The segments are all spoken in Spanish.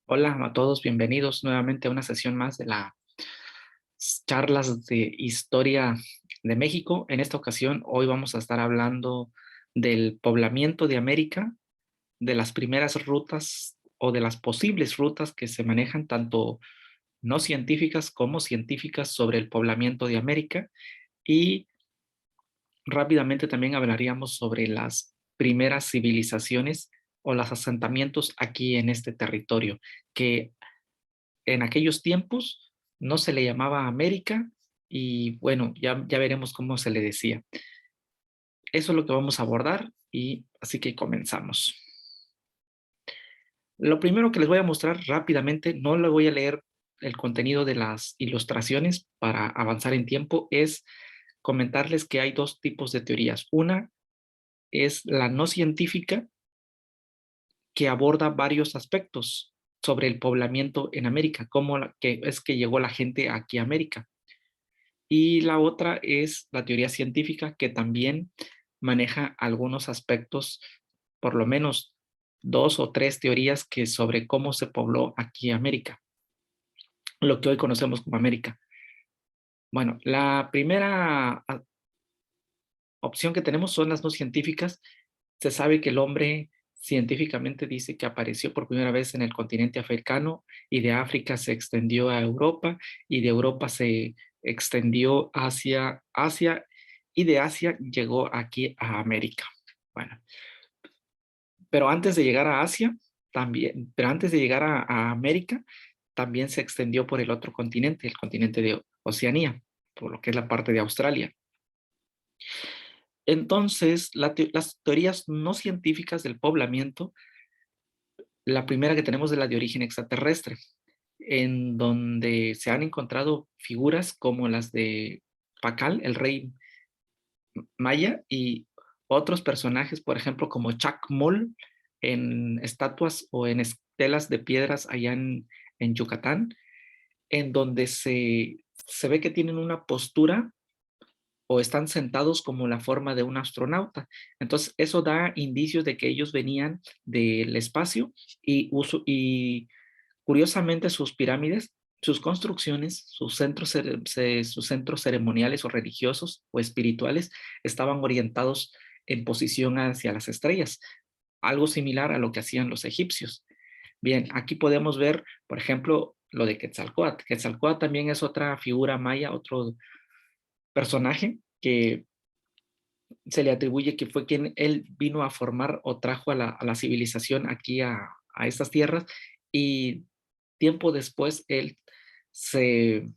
Hola a todos, bienvenidos nuevamente a una sesión más de las charlas de historia de México. En esta ocasión, hoy vamos a estar hablando del poblamiento de América, de las primeras rutas o de las posibles rutas que se manejan tanto no científicas como científicas sobre el poblamiento de América y rápidamente también hablaríamos sobre las primeras civilizaciones o los asentamientos aquí en este territorio, que en aquellos tiempos no se le llamaba América y bueno, ya veremos cómo se le decía. Eso es lo que vamos a abordar y así que comenzamos. Lo primero que les voy a mostrar rápidamente, no le voy a leer el contenido de las ilustraciones para avanzar en tiempo, es comentarles que hay dos tipos de teorías. Una es la no científica, que aborda varios aspectos sobre el poblamiento en América, cómo que es que llegó la gente aquí a América. Y la otra es la teoría científica, que también maneja algunos aspectos, por lo menos dos o tres teorías que sobre cómo se pobló aquí América, lo que hoy conocemos como América. Bueno, la primera opción que tenemos son las no científicas. Se sabe que el hombre científicamente dice que apareció por primera vez en el continente africano y de África se extendió a Europa y de Europa se extendió hacia Asia y de Asia llegó aquí a América. Bueno, pero antes de llegar a Asia, también, pero antes de llegar a América, también se extendió por el otro continente, el continente de Oceanía, por lo que es la parte de Australia. Entonces, las teorías no científicas del poblamiento, la primera que tenemos es la de origen extraterrestre, en donde se han encontrado figuras como las de Pacal, el rey maya, y otros personajes, por ejemplo, como Chacmol, en estatuas o en estelas de piedras allá en Yucatán, en donde se ve que tienen una postura o están sentados como la forma de un astronauta. Entonces, eso da indicios de que ellos venían del espacio y curiosamente sus pirámides, sus construcciones, sus centros ceremoniales o religiosos o espirituales estaban orientados en posición hacia las estrellas, algo similar a lo que hacían los egipcios. Bien, aquí podemos ver, por ejemplo, lo de Quetzalcóatl. Quetzalcóatl también es otra figura maya, otro personaje que se le atribuye que fue quien él vino a formar o trajo a la civilización aquí a estas tierras y tiempo después él se,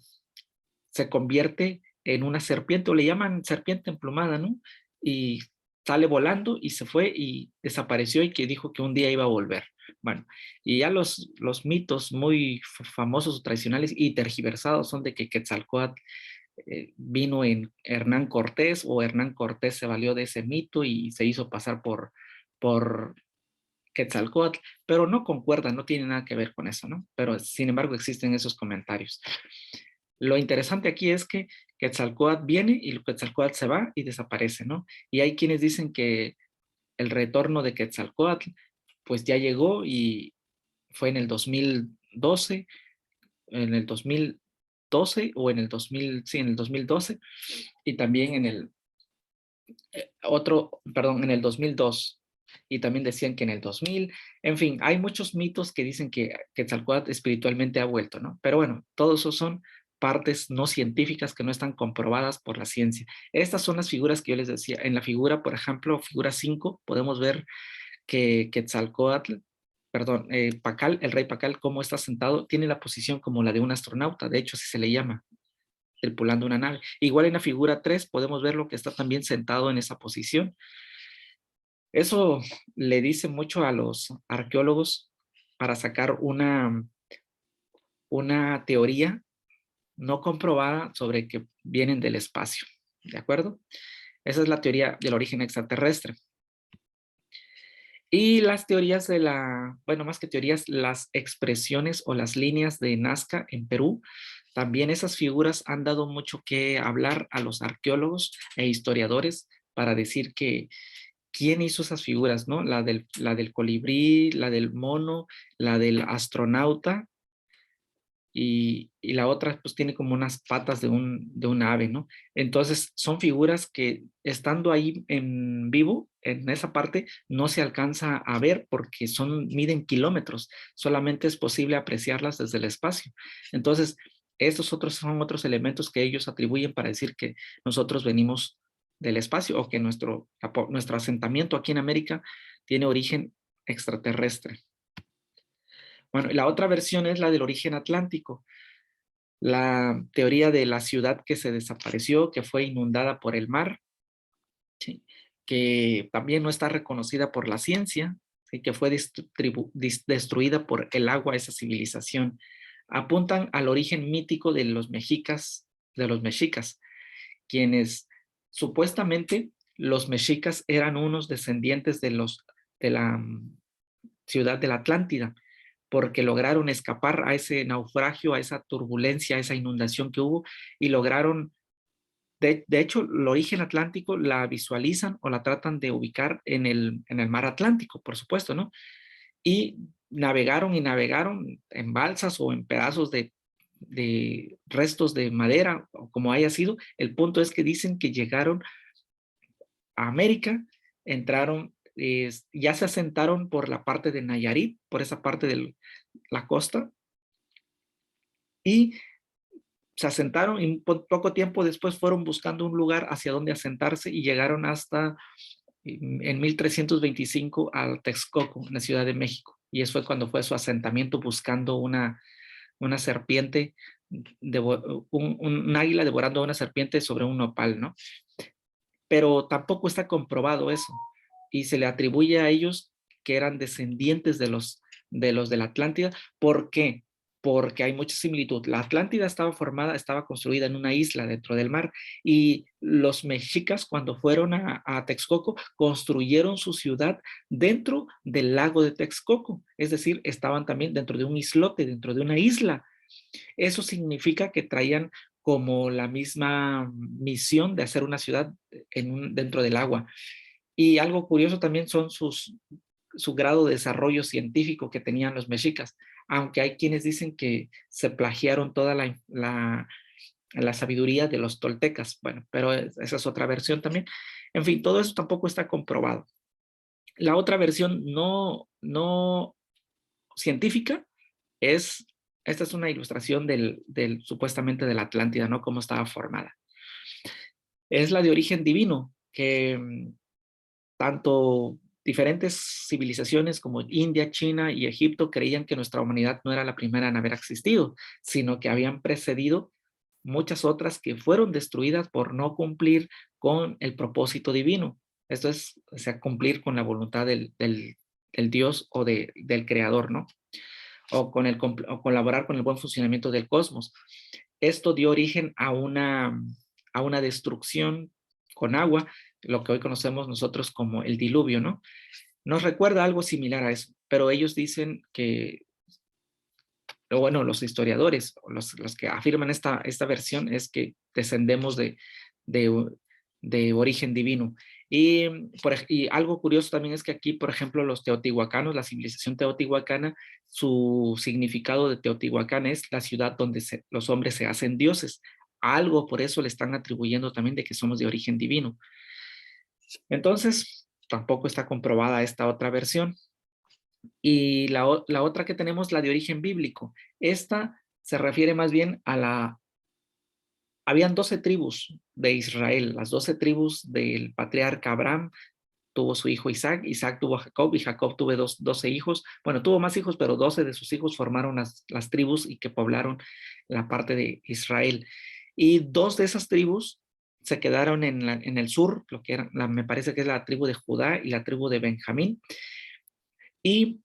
se convierte en una serpiente o le llaman serpiente emplumada, ¿no? Y sale volando y se fue y desapareció y que dijo que un día iba a volver. Bueno, y ya los mitos muy famosos o tradicionales y tergiversados son de que Quetzalcóatl vino en Hernán Cortés o Hernán Cortés se valió de ese mito y se hizo pasar por Quetzalcóatl, pero no concuerda, no tiene nada que ver con eso, ¿no? Pero sin embargo existen esos comentarios. Lo interesante aquí es que Quetzalcóatl viene y Quetzalcóatl se va y desaparece, ¿no? Y hay quienes dicen que el retorno de Quetzalcóatl pues ya llegó y fue en el 2012, en el 2012 o en el 2000, sí, en el 2012 y también en el perdón, en el 2002 y también decían que en el 2000, en fin, hay muchos mitos que dicen que Quetzalcóatl espiritualmente ha vuelto, ¿no? Pero bueno, todos esos son partes no científicas que no están comprobadas por la ciencia. Estas son las figuras que yo les decía. En la figura, por ejemplo, figura 5, podemos ver que Quetzalcóatl, perdón, Pacal, el rey Pacal, cómo está sentado, tiene la posición como la de un astronauta, de hecho así se le llama, tripulando una nave. Igual en la figura 3 podemos ver lo que está también sentado en esa posición. Eso le dice mucho a los arqueólogos para sacar una teoría no comprobada sobre que vienen del espacio, ¿de acuerdo? Esa es la teoría del origen extraterrestre. Y las teorías bueno, más que teorías, las expresiones o las líneas de Nazca en Perú, también esas figuras han dado mucho que hablar a los arqueólogos e historiadores para decir que quién hizo esas figuras, ¿no? La del colibrí, la del mono, la del astronauta, y la otra pues tiene como unas patas de un ave, ¿no? Entonces son figuras que estando ahí en vivo, en esa parte, no se alcanza a ver porque miden kilómetros, solamente es posible apreciarlas desde el espacio. Entonces, estos otros son otros elementos que ellos atribuyen para decir que nosotros venimos del espacio o que nuestro asentamiento aquí en América tiene origen extraterrestre. Bueno, la otra versión es la del origen atlántico, la teoría de la ciudad que se desapareció, que fue inundada por el mar, ¿sí? Que también no está reconocida por la ciencia, ¿sí? Que fue destruida por el agua esa civilización. Apuntan al origen mítico de los mexicas, quienes supuestamente los mexicas eran unos descendientes de la ciudad de la Atlántida, porque lograron escapar a ese naufragio, a esa turbulencia, a esa inundación que hubo, y lograron, de hecho, el origen atlántico la visualizan o la tratan de ubicar en el mar Atlántico, por supuesto, ¿no? Y navegaron y navegaron en balsas o en pedazos de restos de madera, o como haya sido. El punto es que dicen que llegaron a América, entraron, ya se asentaron por la parte de Nayarit, por esa parte de la costa, y se asentaron y poco tiempo después fueron buscando un lugar hacia donde asentarse y llegaron hasta en 1325 al Texcoco, en la Ciudad de México. Y eso fue cuando fue su asentamiento buscando una serpiente, un águila devorando a una serpiente sobre un nopal, ¿no? Pero tampoco está comprobado eso. Y se le atribuye a ellos que eran descendientes de la Atlántida. ¿Por qué? Porque hay mucha similitud. La Atlántida estaba construida en una isla dentro del mar, y los mexicas cuando fueron a Texcoco construyeron su ciudad dentro del lago de Texcoco, es decir, estaban también dentro de un islote, dentro de una isla. Eso significa que traían como la misma misión de hacer una ciudad dentro del agua. Y algo curioso también son su grado de desarrollo científico que tenían los mexicas, aunque hay quienes dicen que se plagiaron toda la sabiduría de los toltecas. Bueno, pero esa es otra versión también. En fin, todo eso tampoco está comprobado. La otra versión no científica es, esta es una ilustración supuestamente de la Atlántida, ¿no? Cómo estaba formada. Es la de origen divino, que tanto diferentes civilizaciones como India, China y Egipto creían que nuestra humanidad no era la primera en haber existido, sino que habían precedido muchas otras que fueron destruidas por no cumplir con el propósito divino. Esto es, o sea, cumplir con la voluntad del Dios o del Creador, ¿no? O colaborar con el buen funcionamiento del cosmos. Esto dio origen a una destrucción con agua, lo que hoy conocemos nosotros como el diluvio, ¿no? Nos recuerda algo similar a eso, pero ellos dicen que, o bueno, los historiadores, los que afirman esta versión, es que descendemos de, de origen divino. Y algo curioso también es que aquí, por ejemplo, los teotihuacanos, la civilización teotihuacana, su significado de Teotihuacán es la ciudad donde los hombres se hacen dioses. Algo por eso le están atribuyendo también de que somos de origen divino. Entonces, tampoco está comprobada esta otra versión. Y la otra que tenemos, la de origen bíblico. Esta se refiere más bien habían 12 tribus de Israel, las 12 tribus del patriarca Abraham. Tuvo su hijo Isaac, Isaac tuvo a Jacob, y Jacob tuvo 12 hijos. Bueno, tuvo más hijos, pero 12 de sus hijos formaron las tribus y que poblaron la parte de Israel. Y dos de esas tribus se quedaron en el sur, lo que era, me parece que es la tribu de Judá y la tribu de Benjamín. Y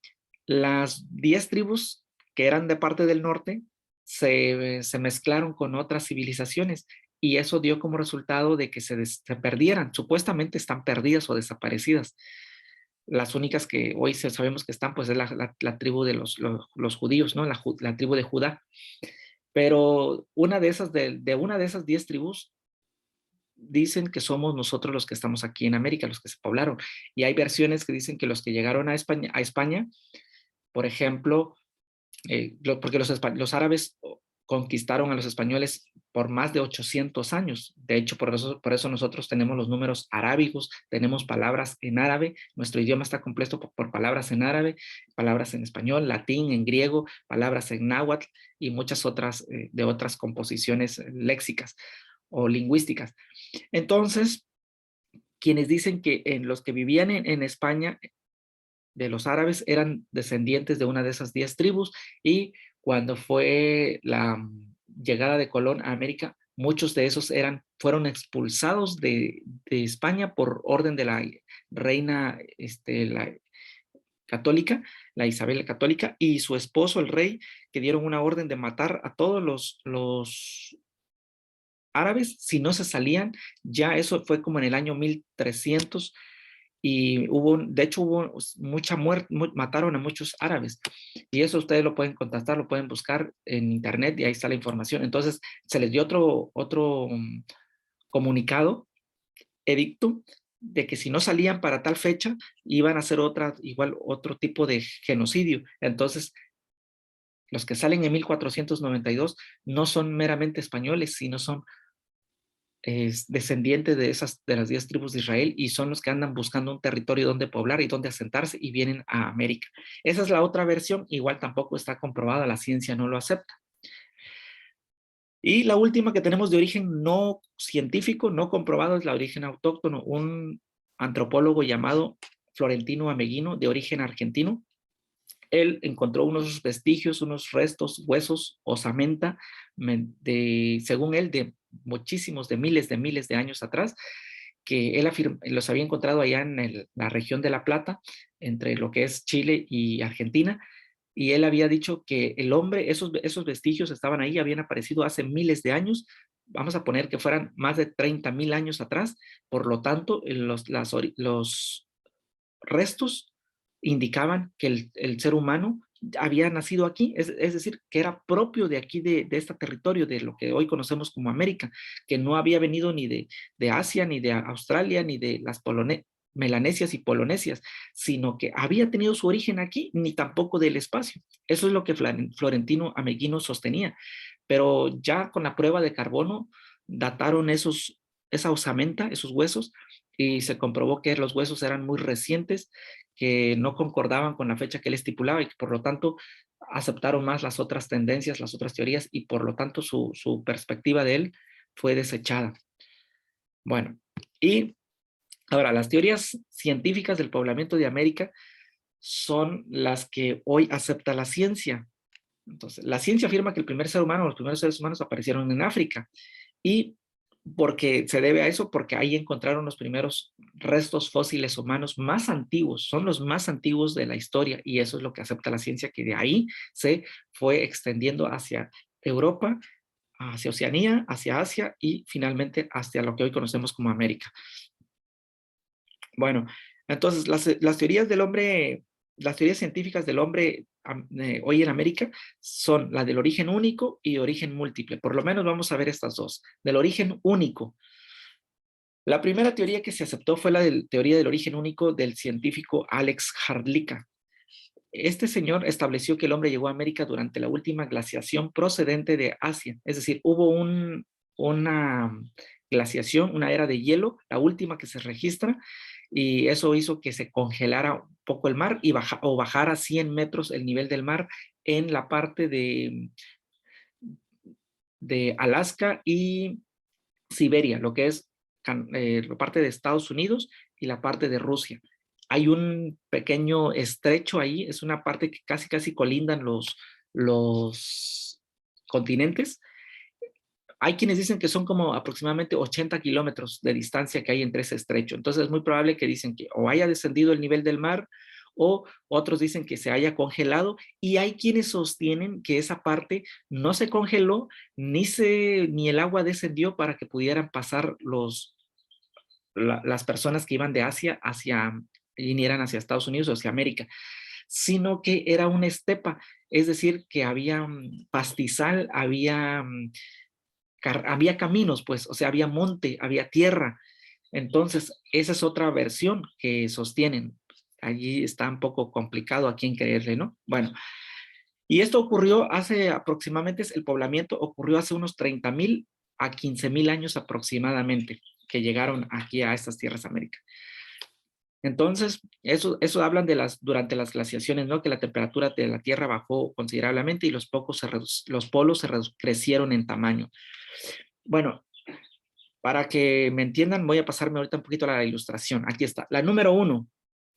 las 10 tribus que eran de parte del norte se mezclaron con otras civilizaciones, y eso dio como resultado de que se perdieran. Supuestamente están perdidas o desaparecidas. Las únicas que hoy sabemos que están, pues es la tribu de los judíos, ¿no? La tribu de Judá. Pero una de esas 10 tribus dicen que somos nosotros los que estamos aquí en América, los que se poblaron. Y hay versiones que dicen que los que llegaron a España, por ejemplo, porque los árabes conquistaron a los españoles por más de 800 años. De hecho, por eso nosotros tenemos los números arábigos, tenemos palabras en árabe, nuestro idioma está compuesto por palabras en árabe, palabras en español, latín, en griego, palabras en náhuatl y muchas otras de otras composiciones léxicas o lingüísticas. Entonces, quienes dicen que en los que vivían en España de los árabes eran descendientes de una de esas 10 tribus y cuando fue la llegada de Colón a América, muchos de esos fueron expulsados de España por orden de la reina la católica, la Isabel la católica, y su esposo, el rey, que dieron una orden de matar a todos los árabes si no se salían. Ya eso fue como en el año 1300 y de hecho hubo mucha muerte, mataron a muchos árabes y eso ustedes lo pueden contactar, lo pueden buscar en internet y ahí está la información. Entonces se les dio otro comunicado, edicto, de que si no salían para tal fecha iban a hacer igual otro tipo de genocidio. Entonces los que salen en 1492 no son meramente españoles, sino son descendientes de las 10 tribus de Israel y son los que andan buscando un territorio donde poblar y donde asentarse y vienen a América. Esa es la otra versión, igual tampoco está comprobada, la ciencia no lo acepta. Y la última que tenemos de origen no científico, no comprobado, es la de origen autóctono, un antropólogo llamado Florentino Ameghino, de origen argentino. Él encontró unos vestigios, unos restos, huesos, osamenta, según él, de muchísimos, de miles de años atrás, que él los había encontrado allá en la región de La Plata, entre lo que es Chile y Argentina, y él había dicho que el hombre, esos vestigios estaban ahí, habían aparecido hace miles de años, vamos a poner que fueran más de 30,000 años atrás, por lo tanto, los restos indicaban que el ser humano había nacido aquí, es decir, que era propio de aquí, de este territorio, de lo que hoy conocemos como América, que no había venido ni de Asia, ni de Australia, ni de las melanesias y polinesias, sino que había tenido su origen aquí, ni tampoco del espacio. Eso es lo que Florentino Ameghino sostenía. Pero ya con la prueba de carbono dataron esa osamenta, esos huesos, y se comprobó que los huesos eran muy recientes, que no concordaban con la fecha que él estipulaba y que por lo tanto aceptaron más las otras tendencias, las otras teorías y por lo tanto su perspectiva de él fue desechada. Bueno, y ahora las teorías científicas del poblamiento de América son las que hoy acepta la ciencia. Entonces, la ciencia afirma que el primer ser humano, los primeros seres humanos aparecieron en África y porque se debe a eso, porque ahí encontraron los primeros restos fósiles humanos más antiguos, son los más antiguos de la historia y eso es lo que acepta la ciencia, que de ahí se fue extendiendo hacia Europa, hacia Oceanía, hacia Asia y finalmente hacia lo que hoy conocemos como América. Bueno, entonces las teorías del hombre, las teorías científicas del hombre hoy en América son la del origen único y origen múltiple. Por lo menos vamos a ver estas dos. Del origen único. La primera teoría que se aceptó fue la teoría del origen único del científico Alex Hrdlicka. Este señor estableció que el hombre llegó a América durante la última glaciación procedente de Asia. Es decir, hubo una glaciación, una era de hielo, la última que se registra, y eso hizo que se congelara un poco el mar y bajara 100 metros el nivel del mar en la parte de Alaska y Siberia, lo que es la parte de Estados Unidos y la parte de Rusia. Hay un pequeño estrecho ahí, es una parte que casi colindan los continentes. Hay quienes dicen que son como aproximadamente 80 kilómetros de distancia que hay entre ese estrecho. Entonces es muy probable que dicen que o haya descendido el nivel del mar o otros dicen que se haya congelado y hay quienes sostienen que esa parte no se congeló ni el agua descendió para que pudieran pasar las personas que iban de Asia vinieran hacia Estados Unidos o hacia América, sino que era una estepa, es decir, que había pastizal, había había caminos, pues, o sea, había monte, había tierra. Entonces, esa es otra versión que sostienen. Allí está un poco complicado a quién creerle, ¿no? Bueno, y esto ocurrió hace aproximadamente, el poblamiento ocurrió hace unos 30,000 a 15,000 años aproximadamente, que llegaron aquí a estas tierras América. Entonces, eso hablan de durante las glaciaciones, ¿no? Que la temperatura de la Tierra bajó considerablemente y los polos crecieron en tamaño. Bueno, para que me entiendan, voy a pasarme ahorita un poquito a la ilustración. Aquí está. La número uno.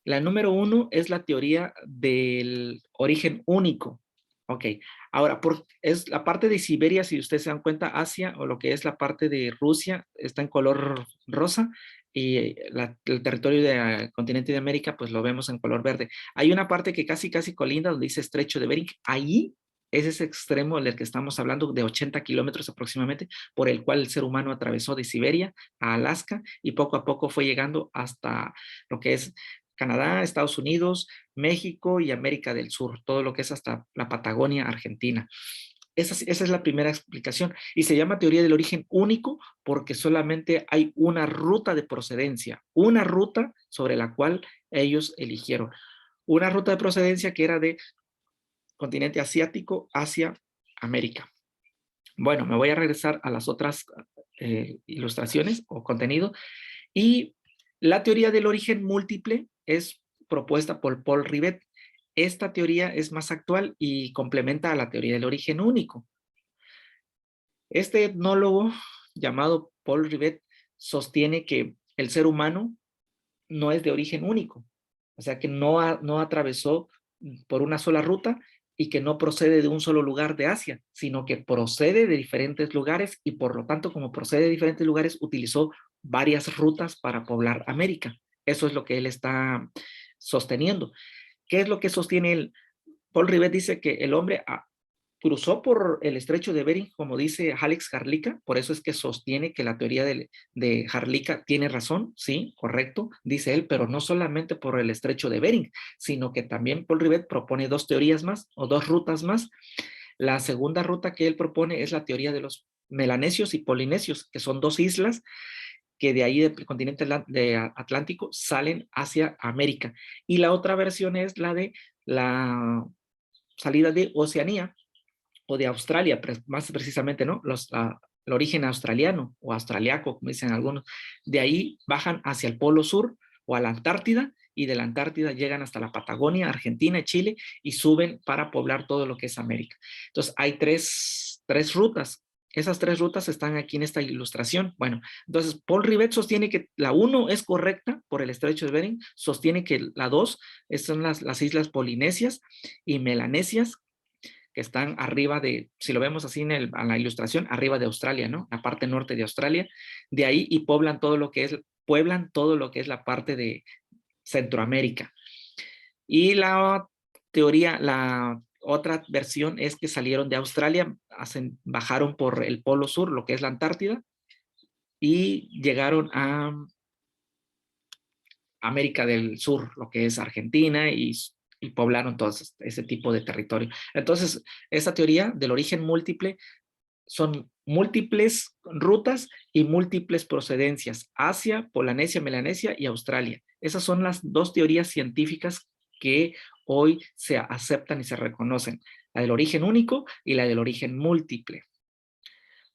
La número uno es la teoría del origen único. Ok. Ahora, es la parte de Siberia, si ustedes se dan cuenta, Asia o lo que es la parte de Rusia está en color rosa y el territorio del continente de América, pues lo vemos en color verde. Hay una parte que casi colinda donde dice Estrecho de Bering. Ahí es ese extremo del que estamos hablando, de 80 kilómetros aproximadamente, por el cual el ser humano atravesó de Siberia a Alaska y poco a poco fue llegando hasta lo que es Canadá, Estados Unidos, México y América del Sur, todo lo que es hasta la Patagonia, Argentina. Esa es la primera explicación. Y se llama teoría del origen único porque solamente hay una ruta de procedencia, una ruta sobre la cual ellos eligieron. Una ruta de procedencia que era de continente asiático hacia América. Bueno, me voy a regresar a las otras ilustraciones o contenido. Y la teoría del origen múltiple es propuesta por Paul Rivet. Esta teoría es más actual y complementa a la teoría del origen único. Este etnólogo llamado Paul Rivet sostiene que el ser humano no es de origen único, o sea que no atravesó por una sola ruta y que no procede de un solo lugar de Asia, sino que procede de diferentes lugares y por lo tanto, como procede de diferentes lugares, utilizó varias rutas para poblar América. Eso es lo que él está sosteniendo. ¿Qué es lo que sostiene él? Paul Rivet dice que el hombre cruzó por el estrecho de Bering, como dice Alex Harlika, por eso es que sostiene que la teoría de Harlika tiene razón, sí, correcto, dice él, pero no solamente por el estrecho de Bering, sino que también Paul Rivet propone dos teorías más o dos rutas más. La segunda ruta que él propone es la teoría de los melanesios y polinesios, que son dos islas que de ahí del continente atlántico salen hacia América. Y la otra versión es la de la salida de Oceanía, o de Australia, más precisamente, ¿no? El origen australiano o australiaco, como dicen algunos. De ahí bajan hacia el Polo Sur o a la Antártida y de la Antártida llegan hasta la Patagonia, Argentina, Chile y suben para poblar todo lo que es América. Entonces hay tres rutas. Esas tres rutas están aquí en esta ilustración. Bueno, entonces Paul Rivet sostiene que la 1 es correcta por el estrecho de Bering, sostiene que la 2 son las islas polinesias y melanesias, que están arriba de, si lo vemos así en la ilustración, arriba de Australia, ¿no? La parte norte de Australia, de ahí y pueblan todo lo que es la parte de Centroamérica. Y la teoría, la otra versión es que salieron de Australia, bajaron por el Polo Sur, lo que es la Antártida, y llegaron a América del Sur, lo que es Argentina, y poblaron todo ese tipo de territorio. Entonces, esa teoría del origen múltiple son múltiples rutas y múltiples procedencias: Asia, Polinesia, Melanesia y Australia. Esas son las dos teorías científicas que hoy se aceptan y se reconocen: la del origen único y la del origen múltiple.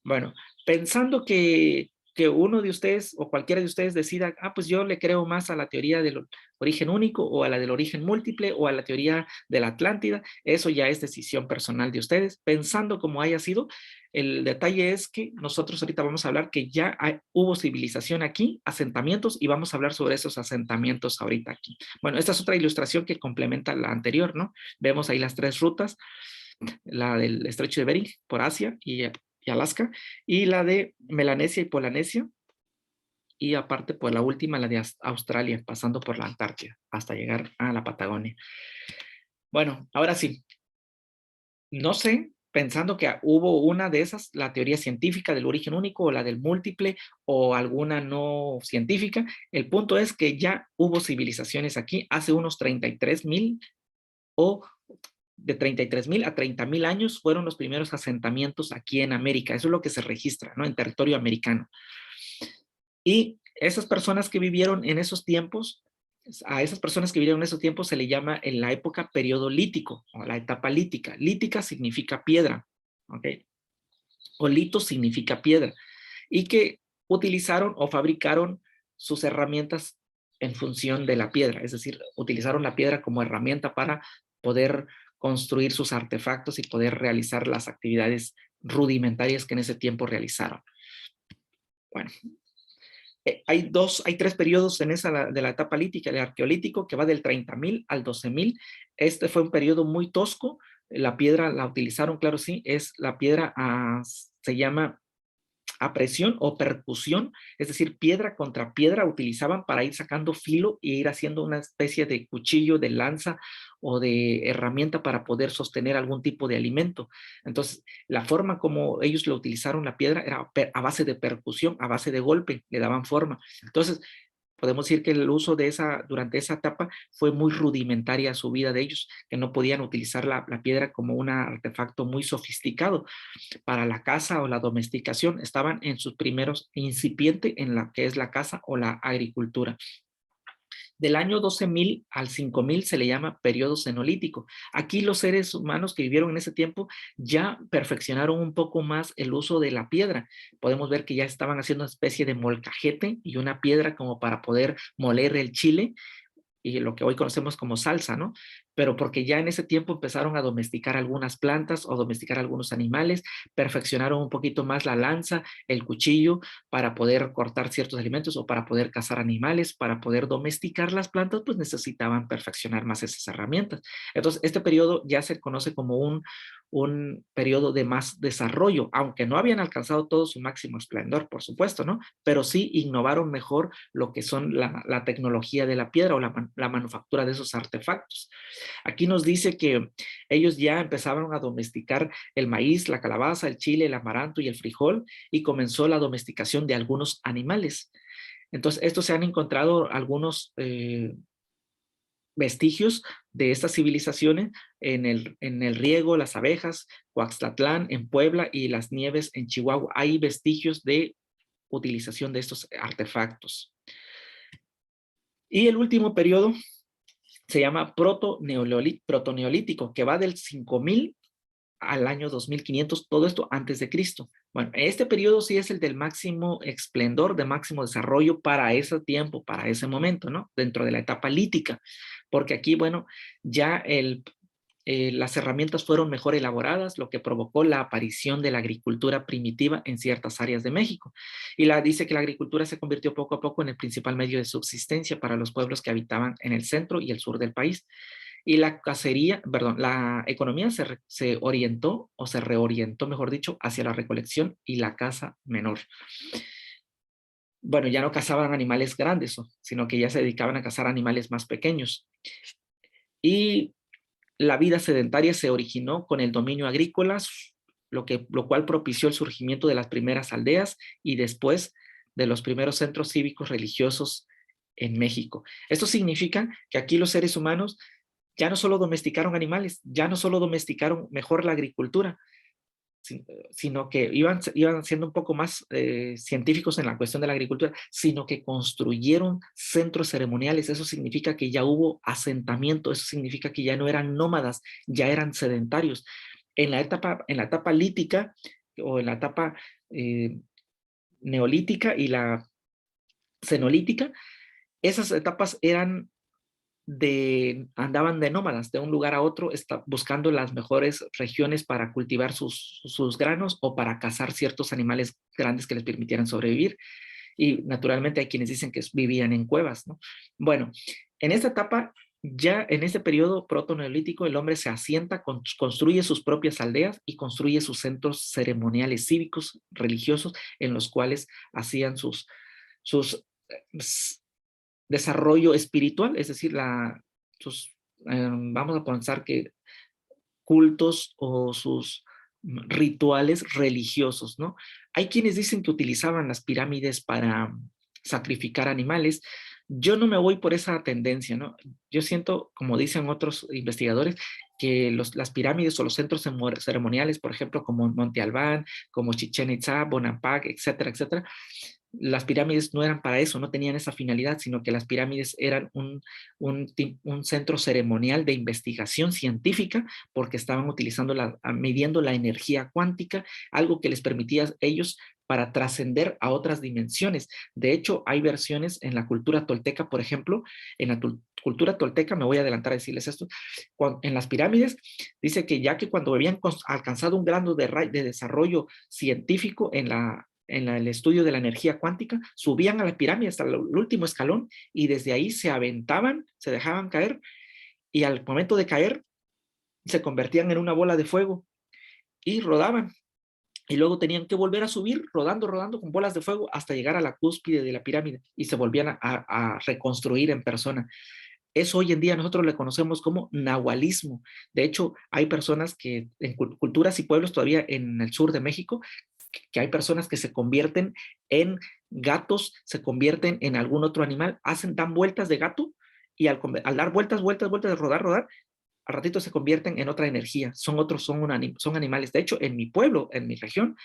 Bueno, pensando que uno de ustedes o cualquiera de ustedes decida, pues yo le creo más a la teoría del origen único o a la del origen múltiple o a la teoría de la Atlántida, eso ya es decisión personal de ustedes. Pensando como haya sido, el detalle es que nosotros ahorita vamos a hablar que ya hubo civilización aquí, asentamientos, y vamos a hablar sobre esos asentamientos ahorita aquí. Bueno, esta es otra ilustración que complementa la anterior, ¿no? Vemos ahí las tres rutas: la del estrecho de Bering por Asia y Alaska, y la de Melanesia y Polinesia, y aparte pues la última, la de Australia, pasando por la Antártida hasta llegar a la Patagonia. Bueno, ahora sí, no sé, pensando que hubo una de esas, la teoría científica del origen único o la del múltiple o alguna no científica, el punto es que ya hubo civilizaciones aquí hace unos 33,000 o de 33,000 a 30,000 años fueron los primeros asentamientos aquí en América. Eso es lo que se registra, ¿no? En territorio americano. Y esas personas que vivieron en esos tiempos, a esas personas que vivieron en esos tiempos se le llama en la época periodo lítico, o la etapa lítica. Lítica significa piedra, ¿ok? O lito significa piedra. Y que utilizaron o fabricaron sus herramientas en función de la piedra, es decir, utilizaron la piedra como herramienta para poder construir sus artefactos y poder realizar las actividades rudimentarias que en ese tiempo realizaron. Bueno, hay tres periodos en esa de la etapa lítica, el arqueolítico, que va del 30,000 al 12,000. Este fue un periodo muy tosco. La piedra la utilizaron, claro, sí, es la piedra, se llama a presión o percusión, es decir, piedra contra piedra utilizaban para ir sacando filo e ir haciendo una especie de cuchillo, de lanza o de herramienta para poder sostener algún tipo de alimento. Entonces, la forma como ellos lo utilizaron la piedra era a base de percusión, a base de golpe, le daban forma. Entonces, podemos decir que el uso de durante esa etapa fue muy rudimentaria su vida de ellos, que no podían utilizar la piedra como un artefacto muy sofisticado para la caza o la domesticación. Estaban en sus primeros incipiente en la que es la caza o la agricultura. Del año 12,000 al 5,000 se le llama periodo cenolítico. Aquí los seres humanos que vivieron en ese tiempo ya perfeccionaron un poco más el uso de la piedra. Podemos ver que ya estaban haciendo una especie de molcajete y una piedra como para poder moler el chile y lo que hoy conocemos como salsa, ¿no? Pero porque ya en ese tiempo empezaron a domesticar algunas plantas o domesticar algunos animales, perfeccionaron un poquito más la lanza, el cuchillo, para poder cortar ciertos alimentos o para poder cazar animales, para poder domesticar las plantas, pues necesitaban perfeccionar más esas herramientas. Entonces, este periodo ya se conoce como un periodo de más desarrollo, aunque no habían alcanzado todo su máximo esplendor, por supuesto, ¿no? Pero sí innovaron mejor lo que son la tecnología de la piedra o la manufactura de esos artefactos. Aquí nos dice que ellos ya empezaron a domesticar el maíz, la calabaza, el chile, el amaranto y el frijol, y comenzó la domesticación de algunos animales. Entonces, estos se han encontrado algunos vestigios de estas civilizaciones en el Riego, las abejas, Coaxtlatlán, en Puebla y las Nieves en Chihuahua. Hay vestigios de utilización de estos artefactos. Y el último periodo se llama protoneolítico, que va del 5,000 al año 2500, todo esto antes de Cristo. Bueno, este periodo sí es el del máximo esplendor, de máximo desarrollo para ese tiempo, para ese momento, ¿no? Dentro de la etapa lítica, porque aquí, bueno, ya las herramientas fueron mejor elaboradas, lo que provocó la aparición de la agricultura primitiva en ciertas áreas de México. Y dice que la agricultura se convirtió poco a poco en el principal medio de subsistencia para los pueblos que habitaban en el centro y el sur del país. Y la cacería, perdón, la economía se orientó o se reorientó, mejor dicho, hacia la recolección y la caza menor. Bueno, ya no cazaban animales grandes, sino que ya se dedicaban a cazar animales más pequeños. Y la vida sedentaria se originó con el dominio agrícola, lo cual propició el surgimiento de las primeras aldeas y después de los primeros centros cívicos religiosos en México. Esto significa que aquí los seres humanos ya no solo domesticaron animales, ya no solo domesticaron mejor la agricultura, sino que iban siendo un poco más científicos en la cuestión de la agricultura, sino que construyeron centros ceremoniales. Eso significa que ya hubo asentamiento, eso significa que ya no eran nómadas, ya eran sedentarios. En la etapa lítica o en la etapa neolítica y la cenolítica, esas etapas andaban de nómadas de un lugar a otro, buscando las mejores regiones para cultivar sus granos o para cazar ciertos animales grandes que les permitieran sobrevivir. Y naturalmente hay quienes dicen que vivían en cuevas, ¿no? Bueno, en esta etapa, ya en este periodo protoneolítico, el hombre se asienta, construye sus propias aldeas y construye sus centros ceremoniales cívicos, religiosos, en los cuales hacían sus desarrollo espiritual, es decir, vamos a pensar que cultos o sus rituales religiosos, ¿no? Hay quienes dicen que utilizaban las pirámides para sacrificar animales. Yo no me voy por esa tendencia, ¿no? Yo siento, como dicen otros investigadores, que las pirámides o los centros ceremoniales, por ejemplo, como Monte Albán, como Chichén Itzá, Bonampak, etcétera, etcétera, las pirámides no eran para eso, no tenían esa finalidad, sino que las pirámides eran un centro ceremonial de investigación científica porque estaban utilizando midiendo la energía cuántica, algo que les permitía a ellos para trascender a otras dimensiones. De hecho, hay versiones en la cultura tolteca, por ejemplo, en la cultura tolteca, me voy a adelantar a decirles esto, en las pirámides, dice que ya que cuando habían alcanzado un grado de desarrollo científico en el estudio de la energía cuántica, subían a la pirámide hasta el último escalón y desde ahí se aventaban, se dejaban caer y al momento de caer se convertían en una bola de fuego y rodaban. Y luego tenían que volver a subir rodando, rodando con bolas de fuego hasta llegar a la cúspide de la pirámide y se volvían a reconstruir en persona. Eso hoy en día nosotros le conocemos como nahualismo. De hecho, hay personas que en culturas y pueblos todavía en el sur de México, que hay personas que se convierten en gatos, se convierten en algún otro animal, dan vueltas de gato y al dar vueltas, vueltas, vueltas, de rodar, rodar, al ratito se convierten en otra energía. Son animales. De hecho, en mi pueblo, en mi región,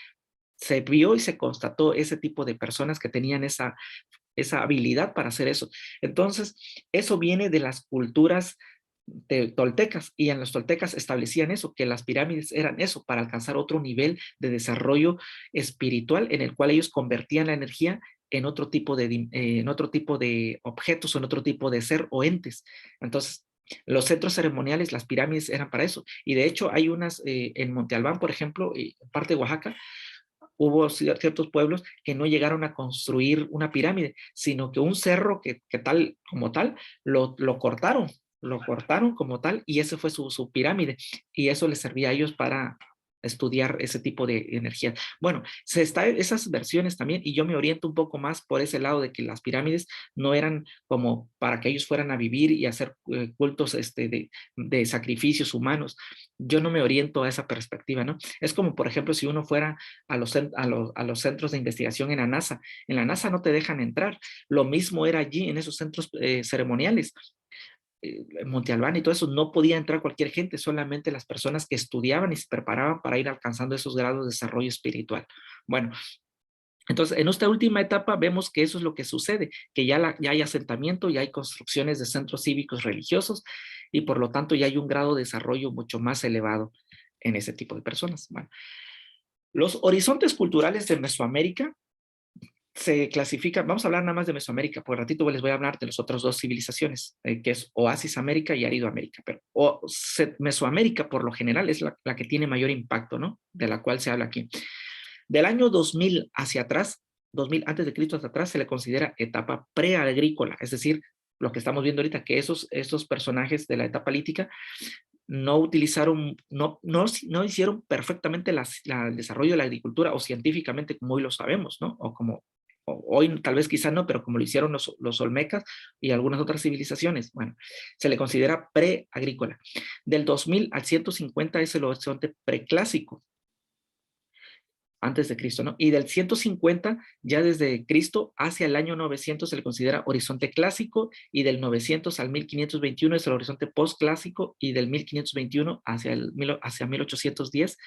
se vio y se constató ese tipo de personas que tenían esa habilidad para hacer eso. Entonces, eso viene de las culturas toltecas, y en los toltecas establecían eso, que las pirámides eran eso, para alcanzar otro nivel de desarrollo espiritual en el cual ellos convertían la energía en otro tipo de objetos, o en otro tipo de ser o entes. Entonces, los centros ceremoniales, las pirámides eran para eso. Y de hecho hay unas en Monte Albán, por ejemplo, parte de Oaxaca, hubo ciertos pueblos que no llegaron a construir una pirámide, sino que un cerro que tal como tal, lo cortaron como tal, y ese fue su pirámide, y eso les servía a ellos para estudiar ese tipo de energía. Bueno, esas versiones también, y yo me oriento un poco más por ese lado de que las pirámides no eran como para que ellos fueran a vivir y hacer cultos de sacrificios humanos. Yo no me oriento a esa perspectiva, ¿no? Es como, por ejemplo, si uno fuera a los centros de investigación en la NASA. En la NASA no te dejan entrar. Lo mismo era allí en esos centros ceremoniales. Monte Albán y todo eso, no podía entrar cualquier gente, solamente las personas que estudiaban y se preparaban para ir alcanzando esos grados de desarrollo espiritual. Bueno, entonces en esta última etapa vemos que eso es lo que sucede, que ya hay asentamiento, ya hay construcciones de centros cívicos religiosos y por lo tanto ya hay un grado de desarrollo mucho más elevado en ese tipo de personas. Bueno, los horizontes culturales de Mesoamérica se clasifican, vamos a hablar nada más de Mesoamérica, por ratito les voy a hablar de las otras dos civilizaciones, que es Oasis América y Árido América, pero Mesoamérica por lo general es la que tiene mayor impacto, ¿no? De la cual se habla aquí. Del año 2000 hacia atrás, 2000 antes de Cristo hacia atrás, se le considera etapa preagrícola, es decir, lo que estamos viendo ahorita, que esos personajes de la etapa lítica no utilizaron, no hicieron perfectamente el desarrollo de la agricultura o científicamente como hoy lo sabemos, ¿no? O como hoy tal vez quizá no, pero como lo hicieron los olmecas y algunas otras civilizaciones. Bueno, se le considera preagrícola. Del 2000 al 150 es el horizonte preclásico, antes de Cristo, ¿no? Y del 150, ya desde Cristo hacia el año 900 se le considera horizonte clásico, y del 900 al 1521 es el horizonte postclásico, y del 1521 hacia 1810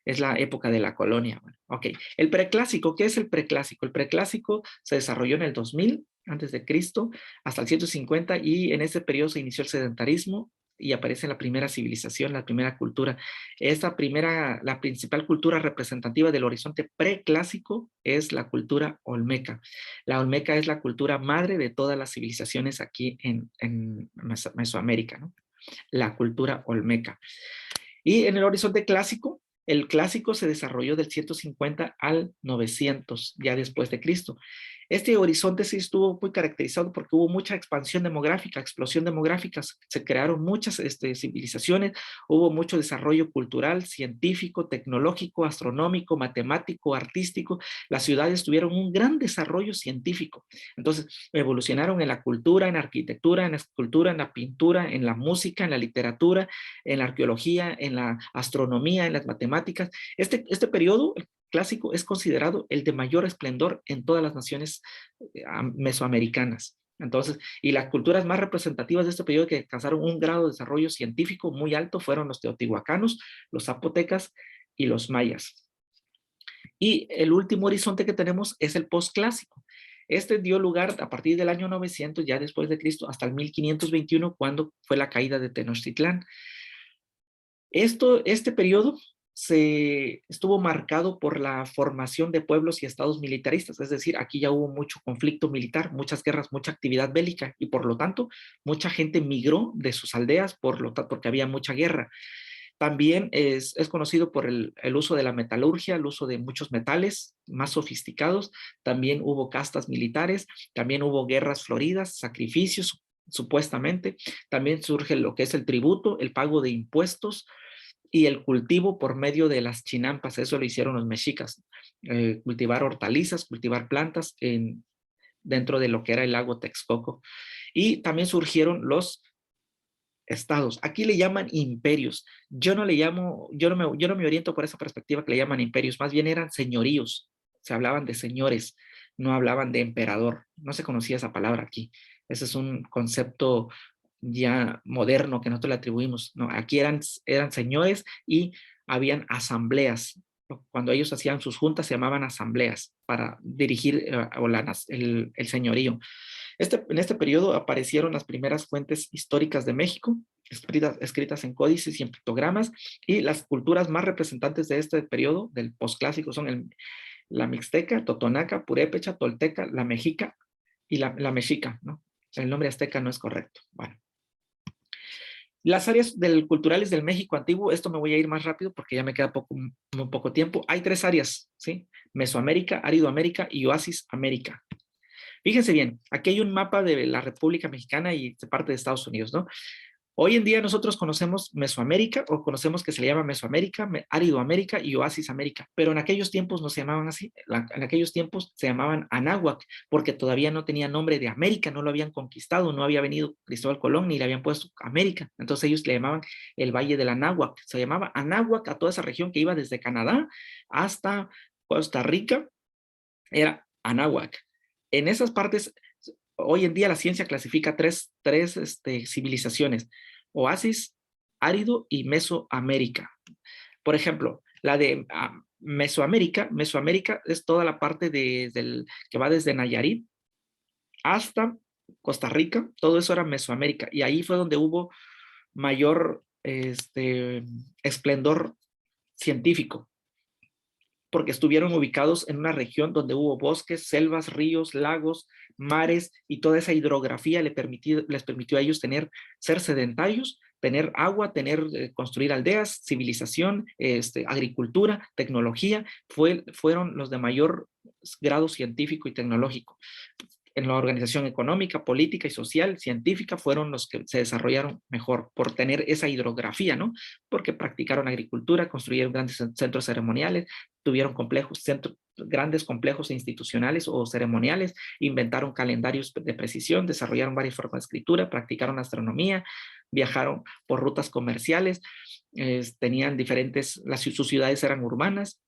es la época de la colonia. Bueno, ok, el preclásico, ¿qué es el preclásico? El preclásico se desarrolló en el 2000 antes de Cristo hasta el 150, y en ese periodo se inició el sedentarismo y aparece la primera civilización, la primera cultura. La principal cultura representativa del horizonte preclásico es la cultura olmeca. La olmeca es la cultura madre de todas las civilizaciones aquí en Mesoamérica, ¿no? La cultura olmeca. Y en el horizonte clásico, el clásico se desarrolló del 150 al 900, ya después de Cristo. Este horizonte sí estuvo muy caracterizado porque hubo mucha expansión demográfica, explosión demográfica, se crearon muchas civilizaciones, hubo mucho desarrollo cultural, científico, tecnológico, astronómico, matemático, artístico. Las ciudades tuvieron un gran desarrollo científico. Entonces, evolucionaron en la cultura, en la arquitectura, en la escultura, en la pintura, en la música, en la literatura, en la arqueología, en la astronomía, en las matemáticas. Este periodo clásico es considerado el de mayor esplendor en todas las naciones mesoamericanas. Entonces, y las culturas más representativas de este periodo que alcanzaron un grado de desarrollo científico muy alto fueron los teotihuacanos, los zapotecas y los mayas. Y el último horizonte que tenemos es el posclásico. Este dio lugar a partir del año 900, ya después de Cristo, hasta el 1521, cuando fue la caída de Tenochtitlán. Este periodo estuvo marcado por la formación de pueblos y estados militaristas, es decir, aquí ya hubo mucho conflicto militar, muchas guerras, mucha actividad bélica, y por lo tanto, mucha gente migró de sus aldeas porque había mucha guerra. También es conocido por el uso de la metalurgia, el uso de muchos metales más sofisticados. También hubo castas militares, también hubo guerras floridas, sacrificios, supuestamente. También surge lo que es el tributo, el pago de impuestos y el cultivo por medio de las chinampas. Eso lo hicieron los mexicas. Cultivar hortalizas, cultivar plantas dentro de lo que era el lago Texcoco. Y también surgieron los estados. Aquí le llaman imperios. Yo no le llamo, yo no me oriento por esa perspectiva que le llaman imperios, más bien eran señoríos. Se hablaban de señores, no hablaban de emperador. No se conocía esa palabra aquí. Ese es un concepto ya moderno que nosotros le atribuimos. No, aquí eran señores y habían asambleas. Cuando ellos hacían sus juntas se llamaban asambleas para dirigir el señorío. En este periodo aparecieron las primeras fuentes históricas de México, escritas en códices y en pictogramas, y las culturas más representantes de este periodo, del posclásico, son la mixteca, totonaca, purépecha, tolteca, la mexica y la mexica, ¿no? El nombre azteca no es correcto. Bueno. Las áreas culturales del México antiguo, esto me voy a ir más rápido porque ya me queda muy poco tiempo. Hay 3 áreas, ¿sí? Mesoamérica, Áridoamérica y Oasis América. Fíjense bien, aquí hay un mapa de la República Mexicana y de parte de Estados Unidos, ¿no? Hoy en día nosotros conocemos Mesoamérica o conocemos que se le llama Mesoamérica, Áridoamérica y Oasis América, pero en aquellos tiempos no se llamaban así, en aquellos tiempos se llamaban Anáhuac porque todavía no tenía nombre de América, no lo habían conquistado, no había venido Cristóbal Colón ni le habían puesto América, entonces ellos le llamaban el Valle del Anáhuac, se llamaba Anáhuac a toda esa región que iba desde Canadá hasta Costa Rica, era Anáhuac. En esas partes, hoy en día la ciencia clasifica tres civilizaciones: Oasis, Árido y Mesoamérica. Por ejemplo, la de Mesoamérica es toda la parte que va desde Nayarit hasta Costa Rica, todo eso era Mesoamérica, y ahí fue donde hubo mayor esplendor científico, porque estuvieron ubicados en una región donde hubo bosques, selvas, ríos, lagos, mares, y toda esa hidrografía les permitió a ellos ser sedentarios, tener agua, construir aldeas, civilización, agricultura, tecnología. Fueron los de mayor grado científico y tecnológico. En la organización económica, política y social, científica, fueron los que se desarrollaron mejor por tener esa hidrografía, ¿no? Porque practicaron agricultura, construyeron grandes centros ceremoniales, tuvieron grandes complejos institucionales o ceremoniales, inventaron calendarios de precisión, desarrollaron varias formas de escritura, practicaron astronomía, viajaron por rutas comerciales, tenían sus ciudades eran urbanas.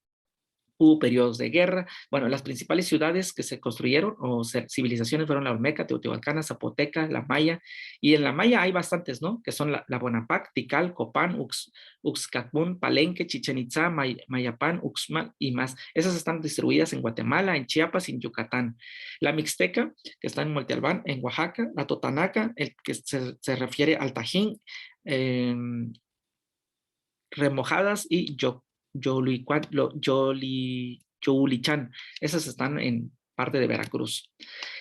Hubo periodos de guerra. Bueno, las principales ciudades que se construyeron o civilizaciones fueron la Olmeca, Teotihuacana, Zapoteca, la Maya. Y en la Maya hay bastantes, ¿no? Que son la Bonampak, Tikal, Copán, Uxcatún, Palenque, Chichen Itzá, Mayapán, Uxmal y más. Esas están distribuidas en Guatemala, en Chiapas y en Yucatán. La Mixteca, que está en Monte Albán, en Oaxaca. La Totanaca, que se refiere al Tajín, Remojadas y Youlichan. Esas están en parte de Veracruz.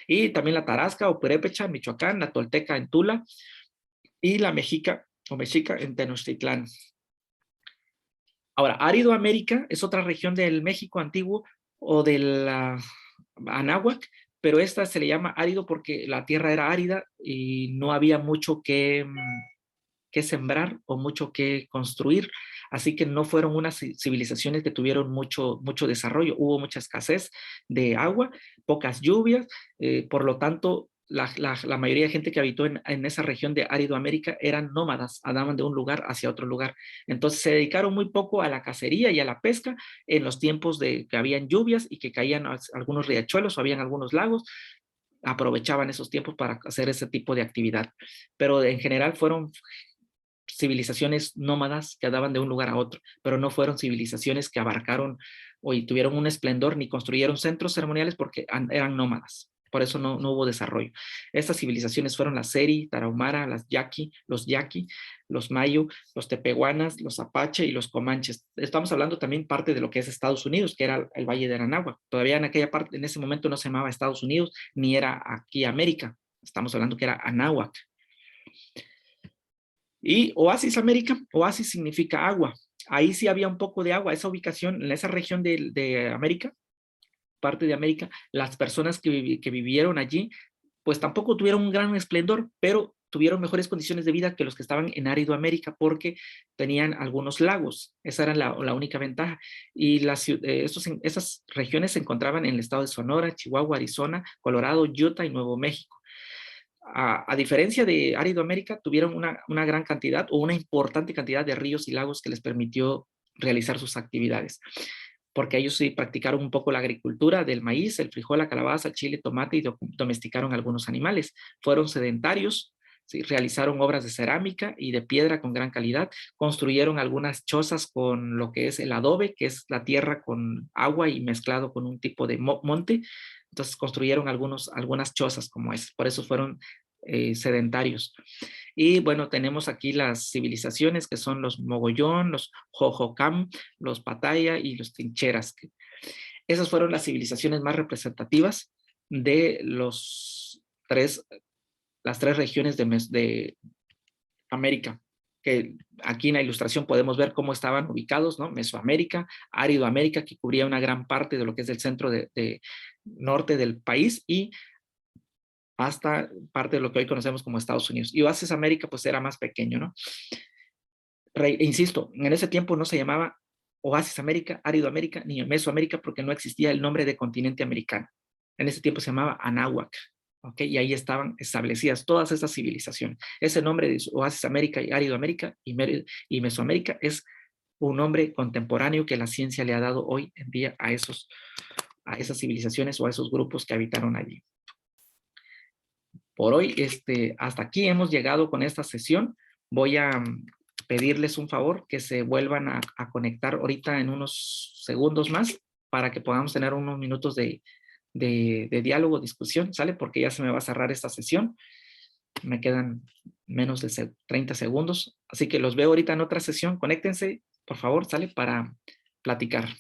Y también la Tarasca o Purépecha, Michoacán, la Tolteca en Tula y la Mexica o Mexica en Tenochtitlán. Ahora, Árido América es otra región del México antiguo o del Anáhuac, pero esta se le llama árido porque la tierra era árida y no había mucho que sembrar o mucho que construir, así que no fueron unas civilizaciones que tuvieron mucho desarrollo, hubo mucha escasez de agua, pocas lluvias, por lo tanto la mayoría de gente que habitó en esa región de Árido-América eran nómadas, andaban de un lugar hacia otro lugar, entonces se dedicaron muy poco a la cacería y a la pesca en los tiempos de que habían lluvias y que caían algunos riachuelos o habían algunos lagos. aprovechaban esos tiempos para hacer ese tipo de actividad. Pero en general fueron civilizaciones nómadas que andaban de un lugar a otro, pero no fueron civilizaciones que abarcaron o tuvieron un esplendor ni construyeron centros ceremoniales porque eran nómadas. Por eso no hubo desarrollo. Estas civilizaciones fueron las Seri, Tarahumara, las Yaqui, los Mayo, los Tepehuanas, los Apache y los Comanches. Estamos hablando también parte de lo que es Estados Unidos, que era el Valle de Anáhuac. Todavía en aquella parte, en ese momento no se llamaba Estados Unidos, ni era aquí América. Estamos hablando que era Anáhuac. Y Oasis América, oasis significa agua. Ahí sí había un poco de agua. Esa ubicación, en esa región de América, parte de América, las personas que vivieron allí, pues tampoco tuvieron un gran esplendor, pero tuvieron mejores condiciones de vida que los que estaban en árido América porque tenían algunos lagos. Esa era la única ventaja. Y esas regiones se encontraban en el estado de Sonora, Chihuahua, Arizona, Colorado, Utah y Nuevo México. A diferencia de árido América, tuvieron una gran cantidad o una importante cantidad de ríos y lagos que les permitió realizar sus actividades, porque ellos sí practicaron un poco la agricultura del maíz, el frijol, la calabaza, el chile, tomate y domesticaron algunos animales. Fueron sedentarios, ¿sí? Realizaron obras de cerámica y de piedra con gran calidad, construyeron algunas chozas con lo que es el adobe, que es la tierra con agua y mezclado con un tipo de monte. Entonces construyeron algunas chozas como esas, por eso fueron sedentarios. Y bueno, tenemos aquí las civilizaciones que son los Mogollón, los Jojocam, los Pataya y los Trincheras. Esas fueron las civilizaciones más representativas de las tres regiones de América, que aquí en la ilustración podemos ver cómo estaban ubicados, ¿no? Mesoamérica, Árido América, que cubría una gran parte de lo que es el centro de norte del país, y hasta parte de lo que hoy conocemos como Estados Unidos. Y Oasis América pues era más pequeño, ¿no? Insisto, en ese tiempo no se llamaba Oasis América, Árido América, ni Mesoamérica, porque no existía el nombre de continente americano. En ese tiempo se llamaba Anáhuac, ¿ok? Y ahí estaban establecidas todas estas civilizaciones. Ese nombre de Oasis América y Árido América y Mesoamérica es un nombre contemporáneo que la ciencia le ha dado hoy en día a esas civilizaciones o a esos grupos que habitaron allí. Por hoy, hasta aquí hemos llegado con esta sesión. Voy a pedirles un favor, que se vuelvan a conectar ahorita en unos segundos más para que podamos tener unos minutos de diálogo, discusión, ¿sale? Porque ya se me va a cerrar esta sesión. Me quedan menos de 30 segundos. Así que los veo ahorita en otra sesión. Conéctense, por favor, ¿sale? Para platicar.